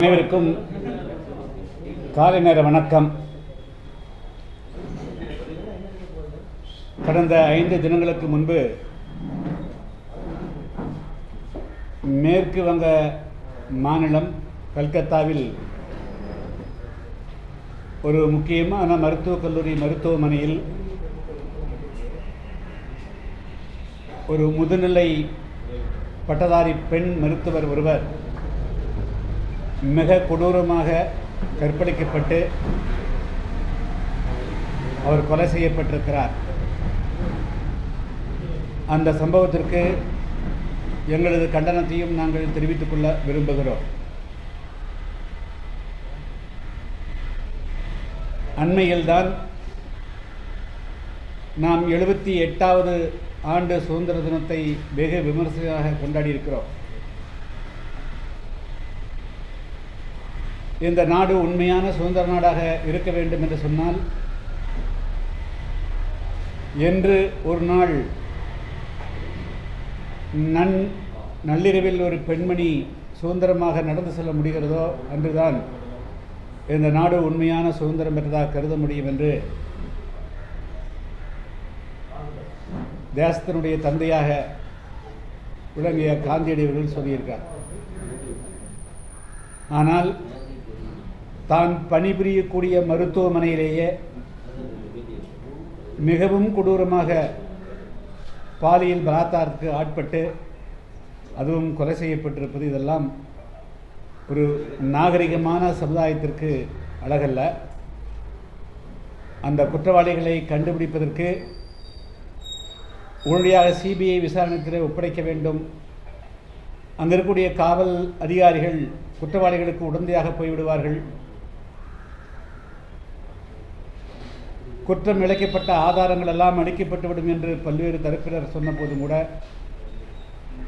அனைவருக்கும் காலை நேர வணக்கம். கடந்த 5 தினங்களுக்கு முன்பு மேற்கு வங்க மாநிலம் கல்கத்தாவில் ஒரு முக்கியமான மருத்துவக் கல்லூரி மருத்துவமனையில் ஒரு முதுநிலை பட்டதாரி பெண் மருத்துவர் ஒருவர் மிக கொடூரமாக கற்பழிக்கப்பட்டு அவர் கொலை செய்யப்பட்டிருக்கிறார். அந்த சம்பவத்திற்கு எங்களது கண்டனத்தையும் நாங்கள் தெரிவித்துக் கொள்ள விரும்புகிறோம். அண்மையில்தான் நாம் 78வது ஆண்டு சுதந்திர தினத்தை வெகு விமர்சையாக கொண்டாடியிருக்கிறோம். இந்த நாடு உண்மையான சுதந்திர நாடாக இருக்க வேண்டும் என்று சொன்னால், என்று ஒரு நாள் நள்ளிரவில் ஒரு பெண்மணி சுதந்திரமாக நடந்து செல்ல முடிகிறதோ அன்றுதான் இந்த நாடு உண்மையான சுதந்திரம் பெற்றதாக கருத முடியும் என்று தேசத்தினுடைய தந்தையாக விளங்கிய காந்தியடிகள் சொல்லியிருக்கார். ஆனால் தான் பணிபுரியக்கூடிய மருத்துவமனையிலேயே மிகவும் கொடூரமாக பாலியல் பலாத்காரத்துக்கு ஆட்பட்டு அதுவும் கொலை செய்யப்பட்டிருப்பது, இதெல்லாம் ஒரு நாகரிகமான சமுதாயத்திற்கு அழகல்ல. அந்த குற்றவாளிகளை கண்டுபிடிப்பதற்கு உடனடியாக சிபிஐ விசாரணையில் ஒப்படைக்க வேண்டும். அங்கே இருக்கக்கூடிய காவல் அதிகாரிகள் குற்றவாளிகளுக்கு உடந்தையாக போய்விடுவார்கள். குற்றம் இழைக்கப்பட்ட ஆதாரங்கள் எல்லாம் அளிக்கப்பட்டுவிடும் என்று பல்வேறு தரப்பினர் சொன்ன போதும் கூட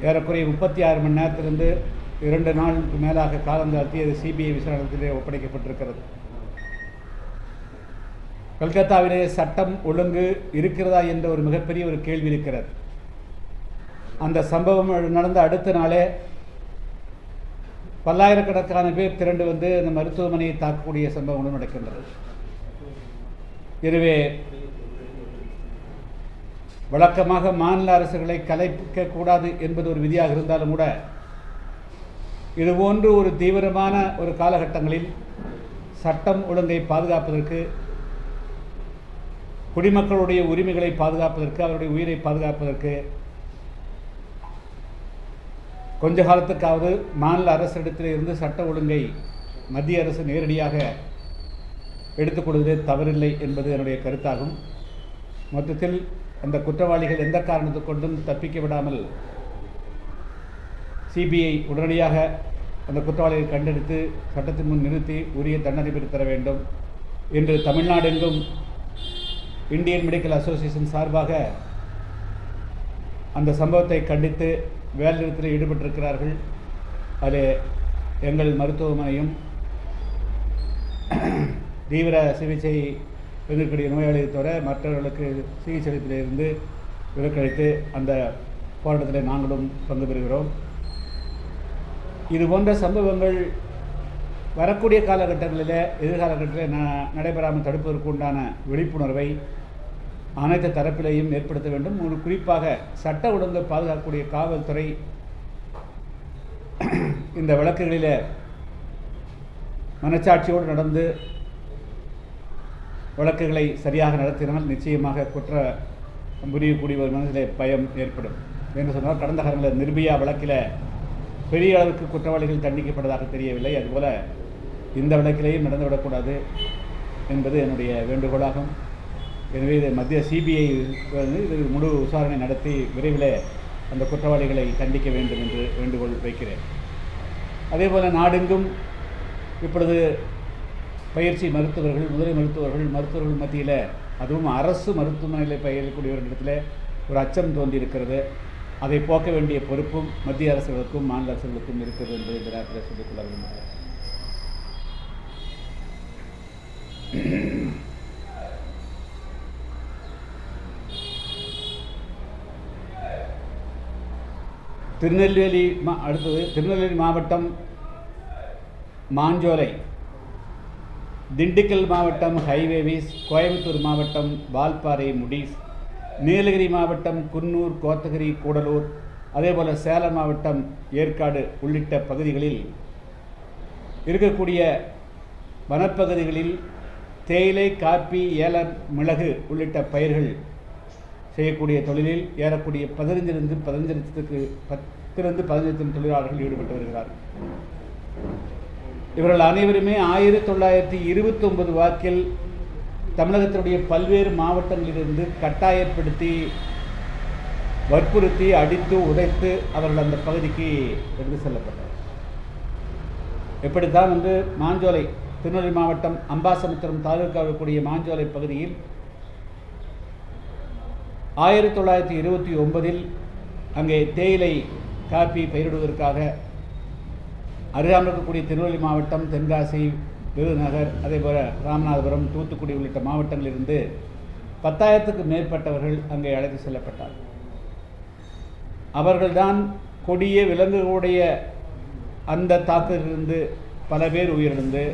ஏறக்குறைய 36 மணி நேரத்திலிருந்து 2 நாளுக்கு மேலாக காலம் தாழ்த்தி அது சிபிஐ விசாரணையிலே ஒப்படைக்கப்பட்டிருக்கிறது. கல்கத்தாவிலே சட்டம் ஒழுங்கு இருக்கிறதா என்ற ஒரு மிகப்பெரிய ஒரு கேள்வி இருக்கிறது. அந்த சம்பவம் நடந்த அடுத்த நாளே பல்லாயிரக்கணக்கான பேர் திரண்டு வந்து இந்த மருத்துவமனையை தாக்கக்கூடிய சம்பவங்களும் நடக்கின்றது. எனவே வழக்கமாக மாநில அரசுகளை கலைக்கக்கூடாது என்பது ஒரு விதியாக இருந்தாலும் கூட இதுபோன்று ஒரு தீவிரமான ஒரு காலகட்டங்களில் சட்டம் ஒழுங்கை பாதுகாப்பதற்கு, குடிமக்களுடைய உரிமைகளை பாதுகாப்பதற்கு, அவருடைய உயிரை பாதுகாப்பதற்கு கொஞ்ச காலத்துக்காவது மாநில அரசிடத்தில் இருந்து சட்ட ஒழுங்கை மத்திய அரசு நேரடியாக எடுத்துக்கொள்வதே தவறில்லை என்பது என்னுடைய கருத்தாகும். மொத்தத்தில் அந்த குற்றவாளிகள் எந்த காரணத்தை கொண்டும் தப்பிக்க விடாமல் சிபிஐ உடனடியாக அந்த குற்றவாளிகளை கண்டெடுத்து சட்டத்தின் முன் நிறுத்தி உரிய தண்டனை பெற்று தர வேண்டும் என்று தமிழ்நாடெங்கும் இந்தியன் மெடிக்கல் அசோசியேஷன் சார்பாக அந்த சம்பவத்தை கண்டித்து வேலைநிறுத்தத்தில் ஈடுபட்டிருக்கிறார்கள். அதில் எங்கள் மருத்துவமனையும் தீவிர சிகிச்சை எதிர்க்கூடிய நோயாளியை தவிர மற்றவர்களுக்கு சிகிச்சை அளிப்பதிலிருந்து விலக்களித்து அந்த போராட்டத்தில் நாங்களும் பங்கு பெறுகிறோம். இது போன்ற சம்பவங்கள் வரக்கூடிய காலகட்டங்களில், எதிர்காலகட்டத்தில் நடைபெறாமல் தடுப்பதற்கு உண்டான விழிப்புணர்வை அனைத்து தரப்பிலையும் ஏற்படுத்த வேண்டும். ஒரு குறிப்பாக சட்ட ஒழுங்கை பாதுகாக்கக்கூடிய காவல்துறை இந்த வழக்குகளில் மனச்சாட்சியோடு நடந்து வழக்குகளை சரியாக நடத்தினால் நிச்சயமாக குற்றம் புரியக்கூடிய ஒரு மனதிலே பயம் ஏற்படும். என்று சொன்னால், கடந்த காலங்களில் நிர்பயா வழக்கில் பெரிய அளவுக்கு குற்றவாளிகள் தண்டிக்கப்பட்டதாக தெரியவில்லை. அதுபோல் இந்த வழக்கிலேயும் நடந்துவிடக்கூடாது என்பது என்னுடைய வேண்டுகோளாகும். எனவே இது மத்திய சிபிஐ இது முழு விசாரணை நடத்தி விரைவில் அந்த குற்றவாளிகளை தண்டிக்க வேண்டும் என்று வேண்டுகோள் வைக்கிறேன். அதேபோல் நாடெங்கும் இப்பொழுது பயிற்சி மருத்துவர்கள், முதுநிலை மருத்துவர்கள் மத்தியில், அதுவும் அரசு மருத்துவமனையில் பயிரக்கூடியவர்களிடத்தில் ஒரு அச்சம் தோன்றியிருக்கிறது. அதை போக்க வேண்டிய பொறுப்பும் மத்திய அரசுகளுக்கும் மாநில அரசுகளுக்கும் இருக்கிறது என்பதை இந்த நேரத்தில் சொல்லிக்கொள்ள விரும்புகிறேன். திருநெல்வேலி மாவட்டம் மாஞ்சோலை, திண்டுக்கல் மாவட்டம் ஹைவேவிஸ், கோயம்புத்தூர் மாவட்டம் வால்பாறை முடிஸ், நீலகிரி மாவட்டம் குன்னூர், கோத்தகிரி, கூடலூர், அதேபோல் சேலம் மாவட்டம் ஏற்காடு உள்ளிட்ட பகுதிகளில் இருக்கக்கூடிய வனப்பகுதிகளில் தேயிலை, காப்பி, ஏலம், மிளகு உள்ளிட்ட பயிர்கள் செய்யக்கூடிய தொழிலில் ஏறக்கூடிய 10 லட்சம் தொழிலாளர்கள் ஈடுபட்டு வருகிறார்கள். இவர்கள் அனைவருமே 1929 வாக்கில் தமிழகத்தினுடைய பல்வேறு மாவட்டங்களிலிருந்து கட்டாயப்படுத்தி, வற்புறுத்தி, அடித்து, உதைத்து அவர்கள் அந்த பகுதிக்கு எடுத்து செல்லப்பட்டார். இப்படித்தான் மாஞ்சோலை, திருநெல்வேலி மாவட்டம் அம்பாசமுத்திரம் தாலுகாவில் கூடிய மாஞ்சோலை பகுதியில் 1929 அங்கே தேயிலை, காப்பி பயிரிடுவதற்காக அருகாமல் இருக்கக்கூடிய திருநெல்வேலி மாவட்டம், தென்காசி, விருதுநகர், அதேபோல் ராமநாதபுரம், தூத்துக்குடி உள்ளிட்ட மாவட்டங்களிலிருந்து 10,000க்கும் மேற்பட்டவர்கள் அங்கே அழைத்து செல்லப்பட்டார். அவர்கள்தான் கொடிய விலங்குகளுடைய அந்த தாக்குதலிலிருந்து பல பேர் உயிரிழந்து,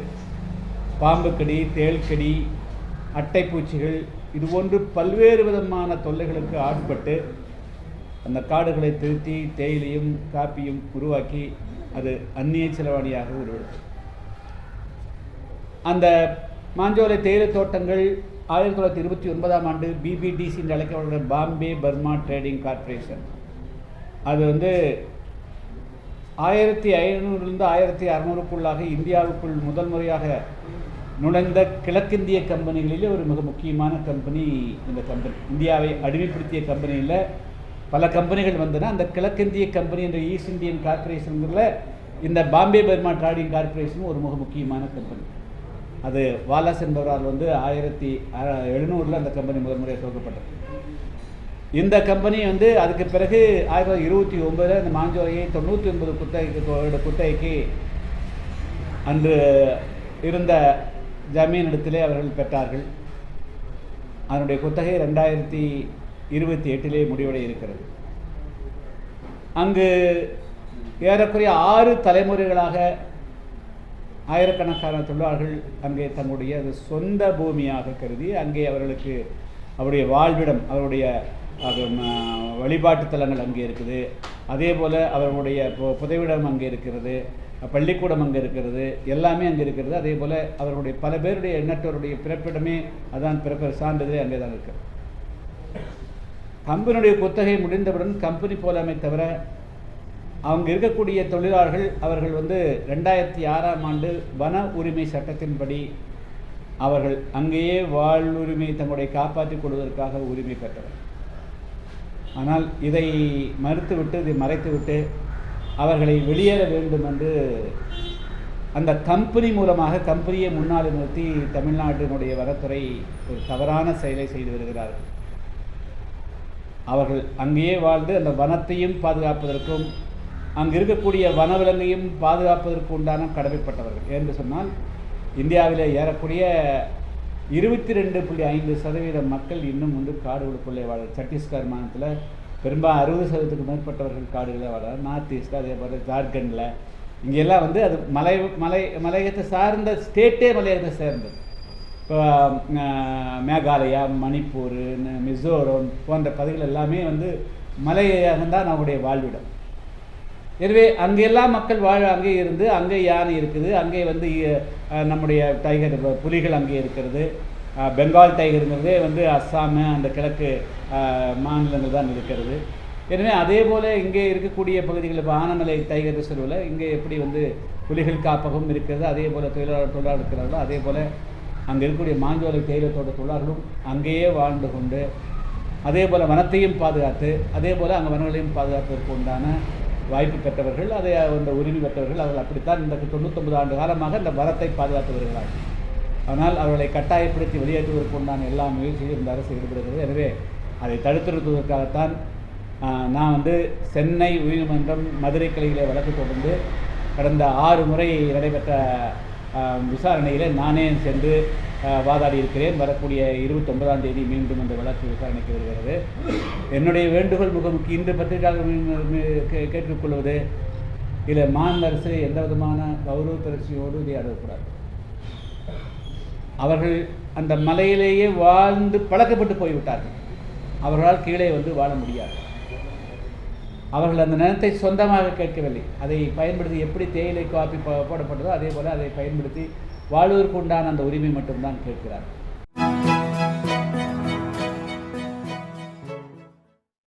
பாம்புக்கடி, தேள்கடி, அட்டைப்பூச்சிகள் இதுபோன்று பல்வேறு விதமான தொல்லைகளுக்கு ஆட்பட்டு அந்த காடுகளை திருத்தி தேயிலையும் காப்பியும் உருவாக்கி அது அந்நிய செலவாணியாக உருவெடுத்தது. அந்த மாஞ்சோலை தேயிலை தோட்டங்கள் 1929ஆம் ஆண்டு BBDC என்று அழைக்கப்படுகிற பாம்பே பர்மா ட்ரேடிங் கார்ப்பரேஷன், அது 1500லிருந்து 1600க்குள்ளாக இந்தியாவுக்குள் முதல் முறையாக நுழைந்த கிழக்கிந்திய கம்பெனிகளிலே ஒரு மிக முக்கியமான கம்பெனி இந்த கம்பெனி. இந்தியாவை அடிமைப்படுத்திய கம்பெனியில் பல கம்பெனிகள் வந்தன. அந்த கிழக்கிந்திய கம்பெனி என்ற ஈஸ்ட் இந்தியன் கார்ப்பரேஷன்களில் இந்த பாம்பே பர்மா ட்ரேடிங் கார்ப்பரேஷன் ஒரு மிக முக்கியமான கம்பெனி. அது வாலஸ் என்பவரால் 1700 அந்த கம்பெனி முதல் முறையாக துவக்கப்பட்டது. இந்த கம்பெனி அதுக்கு பிறகு 1929 இந்த மாஞ்சோலையை 99 குத்தகைக்கு அன்று இருந்த ஜமீன் இடத்திலே அவர்கள் பெற்றார்கள். அதனுடைய குத்தகை 2028 முடிவடைய இருக்கிறது. அங்கு ஏறக்குறைய 6 தலைமுறைகளாக ஆயிரக்கணக்கான தொழிலாளர்கள் அங்கே தங்களுடைய சொந்த பூமியாக கருதி அங்கே அவர்களுக்கு அவருடைய வாழ்விடம், அவருடைய வழிபாட்டு தலங்கள் அங்கே இருக்குது. அதே போல் அவர்களுடைய புதைவிடம் அங்கே இருக்கிறது, பள்ளிக்கூடம் அங்கே இருக்கிறது, எல்லாமே அங்கே இருக்கிறது. அதே போல் அவர்களுடைய பல பேருடைய எண்ணற்றவருடைய பிறப்பிடமே அதான் பிறப்பு சான்றிதழே அங்கே தான் இருக்கிறது. கம்பெனியுடைய குத்தகை முடிந்தவுடன் கம்பெனி போலாமே தவிர அவங்க இருக்கக்கூடிய தொழிலாளர்கள் அவர்கள் 2006ஆம் ஆண்டு வன உரிமை சட்டத்தின்படி அவர்கள் அங்கேயே வாழ்வுரிமை தங்களுடைய காப்பாற்றிக் கொள்வதற்காக உரிமை பெற்றவர். ஆனால் இதை மறுத்துவிட்டு, இதை மறைத்துவிட்டு அவர்களை வெளியேற வேண்டும் என்று அந்த கம்பெனி மூலமாக கம்பெனியை முன்னால் நிறுத்தி தமிழ்நாட்டினுடைய வனத்துறை ஒரு தவறான செயலை செய்து வருகிறார்கள். அவர்கள் அங்கேயே வாழ்ந்து அந்த வனத்தையும் பாதுகாப்பதற்கும் அங்கு இருக்கக்கூடிய வனவிலங்கையும் பாதுகாப்பதற்கு உண்டான கடமைப்பட்டவர்கள். என்று சொன்னால் இந்தியாவில் ஏறக்கூடிய 22.5% மக்கள் இன்னும் காடுகளுக்குள்ளே வாழ். சத்தீஸ்கர் மாநிலத்தில் பெரும்பாலும் 60%க்கு மேற்பட்டவர்கள் காடுகளை வாழ்றாங்க. நார்த் ஈஸ்டில், அதே போல் ஜார்க்கண்டில், இங்கெல்லாம் அது மலையகத்தை சார்ந்த ஸ்டேட்டே மலையகத்தை சேர்ந்தது. இப்போ மேகாலயா, மணிப்பூர், மிசோரம் போன்ற பகுதிகள் எல்லாமே மலையகம்தான் நம்முடைய வாழ்விடம். எனவே அங்கெல்லாம் மக்கள் அங்கே இருந்து, அங்கே யானை இருக்குது, அங்கே நம்முடைய டைகர், புலிகள் அங்கே இருக்கிறது. பெங்கால் டைகருங்கிறதே அஸ்ஸாமு, அந்த கிழக்கு மாநிலங்கள் தான் இருக்கிறது. எனவே அதே போல் இங்கே இருக்கக்கூடிய பகுதிகளில் இப்போ ஆனமலை டைகர் ரிசர்வில் இங்கே எப்படி புலிகள் காப்பகம் இருக்கிறது, அதே போல் தொழிலாளர் இருக்கிறார்களோ அதே போல் அங்கே இருக்கக்கூடிய மாஞ்சோலை தேயிலை தோட்ட தொழிலாளர்களும் அங்கேயே வாழ்ந்து கொண்டு அதே போல் வனத்தையும் பாதுகாத்து அதே போல் அங்கே வனங்களையும் பாதுகாப்பதற்கு உண்டான வாய்ப்பு பெற்றவர்கள், அதை உரிமை பெற்றவர்கள். அவர்கள் அப்படித்தான் இந்த 99 ஆண்டு காலமாக இந்த வனத்தை பாதுகாத்து வருகிறார்கள். ஆனால் அவர்களை கட்டாயப்படுத்தி வெளியேற்றுவதற்கு உண்டான எல்லா முயற்சிகளும் இந்த அரசு ஈடுபடுகிறது. எனவே அதை தடுத்து நிறுத்துவதற்காகத்தான் நான் சென்னை உயர்நீதிமன்றம் மதுரை கிளையிலே வழக்கு தொடர்ந்து கடந்த 6 முறை நடைபெற்ற விசாரணையில் நானே சென்று வாதாடி இருக்கிறேன். வரக்கூடிய 29ஆம் தேதி மீண்டும் அந்த வழக்கு விசாரணைக்கு வருகிறது. என்னுடைய வேண்டுகோள் மிக முக்கிய. இன்று பத்திரிகையாளர்கள் கேட்டுக்கொள்வது, இதில் மாநில அரசு எந்த விதமான கௌரவ பிரச்சனையோடு இதை அடக்கூடாது. அவர்கள் அந்த மலையிலேயே வாழ்ந்து பழக்கப்பட்டு போய்விட்டார்கள். அவர்களால் கீழே வந்து வாழ முடியாது. அவர்கள் அந்த நிலத்தை சொந்தமாக கேட்கவில்லை. அதை பயன்படுத்தி எப்படி தேயிலை காப்பி போடப்பட்டதோ அதே போல் அதை பயன்படுத்தி வாழ்வதற்கு உண்டான அந்த உரிமை மட்டும்தான் கேட்கிறார்.